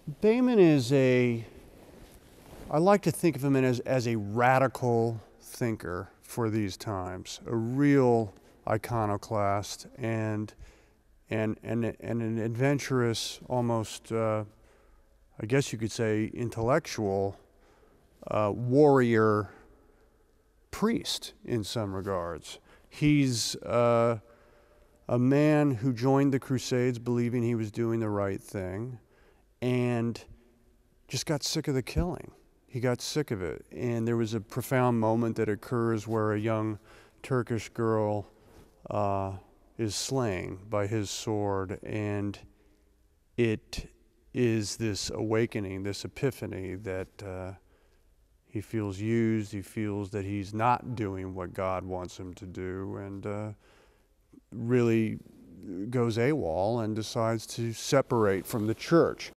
Behmen is I like to think of him as a radical thinker for these times, a real iconoclast and an adventurous, almost, I guess you could say, intellectual warrior priest in some regards. He's a man who joined the Crusades believing he was doing the right thing and just got sick of the killing. He got sick of it. And there was a profound moment that occurs where a young Turkish girl is slain by his sword, and it is this awakening, this epiphany that he feels used, he feels that he's not doing what God wants him to do, and really goes AWOL and decides to separate from the church.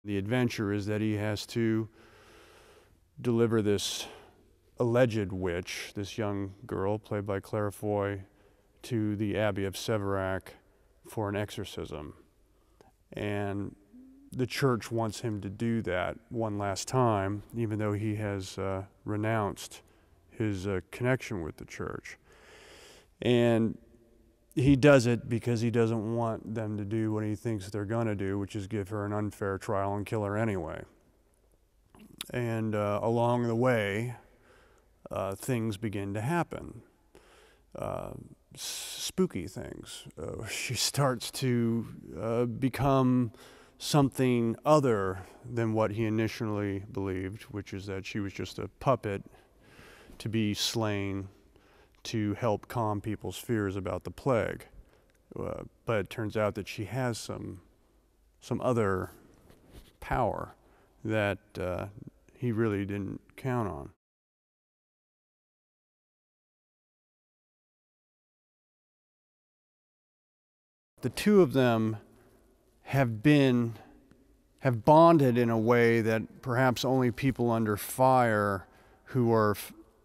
The adventure is that he has to deliver this alleged witch, this young girl played by Claire Foy, to the Abbey of Séverac for an exorcism. And the church wants him to do that one last time, even though he has renounced his connection with the church. And he does it because he doesn't want them to do what he thinks they're going to do, which is give her an unfair trial and kill her anyway. And along the way, things begin to happen. Spooky things. She starts to become something other than what he initially believed, which is that she was just a puppet to be slain to help calm people's fears about the plague. But it turns out that she has some other power that he really didn't count on. The two of them have bonded in a way that perhaps only people under fire who are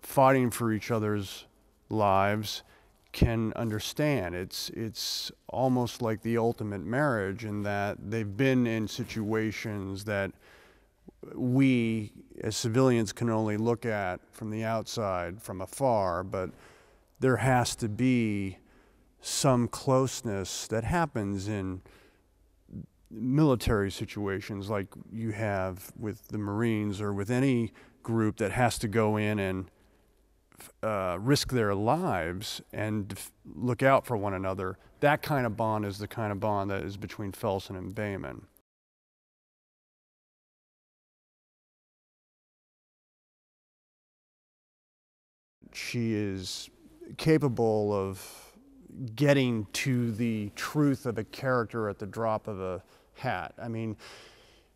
fighting for each other's lives can understand. It's almost like the ultimate marriage in that they've been in situations that we as civilians can only look at from the outside, from afar, but there has to be some closeness that happens in military situations like you have with the Marines or with any group that has to go in and risk their lives and look out for one another. That kind of bond is the kind of bond that is between Felsen and Behmen. She is capable of getting to the truth of a character at the drop of a hat. I mean,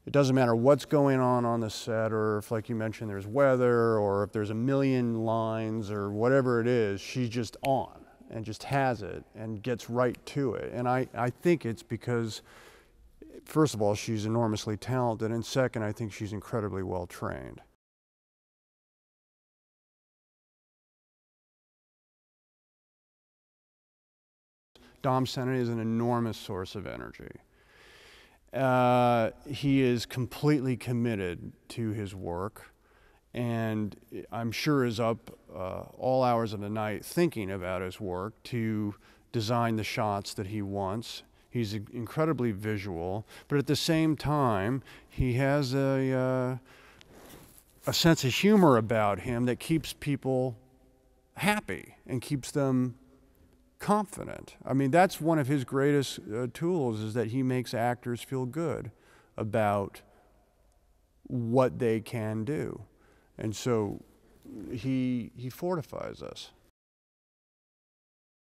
it doesn't matter what's going on the set, or if, like you mentioned, there's weather, or if there's a million lines or whatever it is, she's just on and just has it and gets right to it. And I think it's because, first of all, she's enormously talented, and second, I think she's incredibly well trained. Dom Sennett is an enormous source of energy. He is completely committed to his work, and I'm sure is up all hours of the night thinking about his work to design the shots that he wants. He's incredibly visual, but at the same time, he has a sense of humor about him that keeps people happy and keeps them confident. I mean, that's one of his greatest tools, is that he makes actors feel good about what they can do. And so he fortifies us.